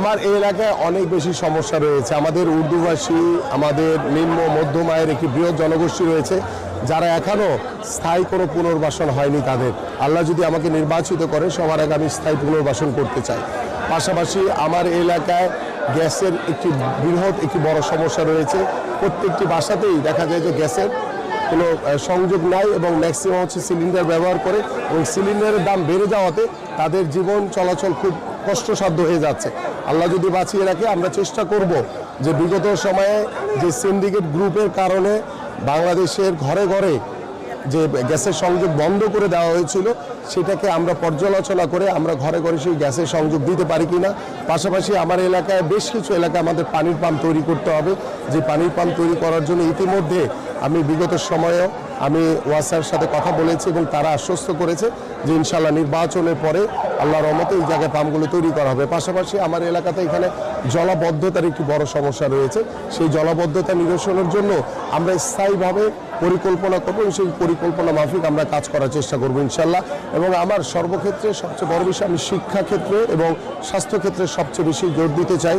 আমার এই এলাকায় অনেক বেশি সমস্যা রয়েছে। আমাদের উর্দুভাষী, আমাদের নিম্ন মধ্যম আয়ের একটি বৃহৎ জনগোষ্ঠী রয়েছে যারা এখনও স্থায়ী কোনো পুনর্বাসন হয়নি তাদের। আল্লাহ যদি আমাকে নির্বাচিত করে সবার আগে আমি স্থায়ী পুনর্বাসন করতে চাই। পাশাপাশি আমার এলাকায় গ্যাসের একটি বড় সমস্যা রয়েছে। প্রত্যেকটি বাসাতেই দেখা যায় যে গ্যাসের কোনো সংযোগ নাই এবং ম্যাক্সিমাম হচ্ছে সিলিন্ডার ব্যবহার করে, এবং সিলিন্ডারের দাম বেড়ে যাওয়াতে তাদের জীবন চলাচল খুব কষ্টসাধ্য হয়ে যাচ্ছে। আল্লাহ যদি বাঁচিয়ে রাখে আমরা চেষ্টা করব যে বিগত সময়ে যে সিন্ডিকেট গ্রুপের কারণে বাংলাদেশের ঘরে ঘরে যে গ্যাসের সংযোগ বন্ধ করে দেওয়া হয়েছিল সেটাকে আমরা পর্যালোচনা করে আমরা ঘরে ঘরে সেই গ্যাসের সংযোগ দিতে পারি কিনা। পাশাপাশি আমার এলাকায় বেশ কিছু এলাকায় আমাদের পানির পাম্প তৈরি করতে হবে। যে পানির পাম্প তৈরি করার জন্য ইতিমধ্যে আমি বিগত সময়েও আমি ওয়াসার সাথে কথা বলেছি এবং তারা আশ্বস্ত করেছে যে ইনশাল্লাহ নির্বাচনের পরে আল্লাহর রহমতে এই জায়গায় পাম্পগুলো তৈরি করা হবে। পাশাপাশি আমার এলাকাতে এখানে জলাবদ্ধতার একটি বড় সমস্যা রয়েছে। সেই জলাবদ্ধতা নিরসনের জন্য আমরা স্থায়ীভাবে পরিকল্পনা করব এবং সেই পরিকল্পনা মাফিক আমরা কাজ করার চেষ্টা করব ইনশাল্লাহ। এবং আমার সর্বক্ষেত্রে সবচেয়ে বড় বিষয় আমি শিক্ষা ক্ষেত্রে এবং স্বাস্থ্য ক্ষেত্রে সবচেয়ে বেশি জোর দিতে চাই।